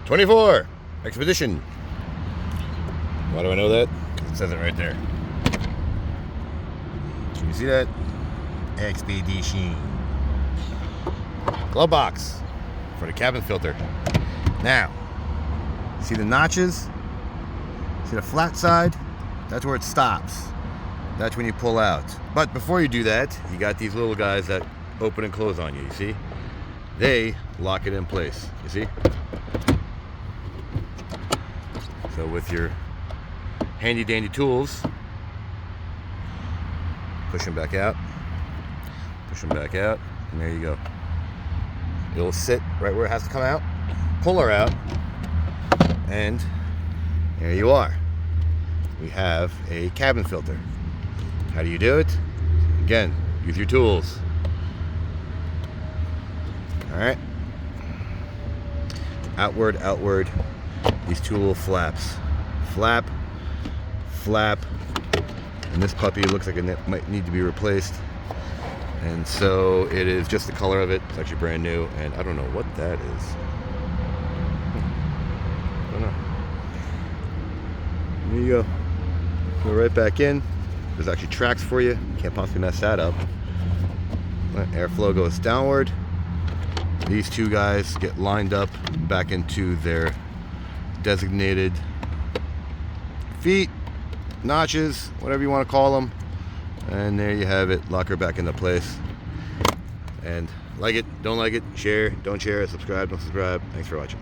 24 Expedition. Why do I know that? Because it says it right there. Can you see that? Expedition. Glove box for the cabin filter. Now, see the notches? See the flat side? That's where it stops. That's when you pull out. But before you do that, you got these little guys that open and close on you, you see? They lock it in place, you see? So with your handy dandy tools, push them back out, and there you go. It'll sit right where it has to come out, pull her out, and there you are. We have a cabin filter. How do you do it? Again, use your tools. All right. Outward, outward. These two little flaps. Flap, flap. And this puppy looks like it might need to be replaced. And so it is just the color of it. It's actually brand new, and I don't know what that is. I don't know. There you go. Go right back in. There's actually tracks for you. Can't possibly mess that up. Airflow goes downward. These two guys get lined up back into their designated feet, notches, whatever you want to call them. And there you have it. Lock her back into place. And like it, don't like it, share, don't share, subscribe, don't subscribe. Thanks for watching.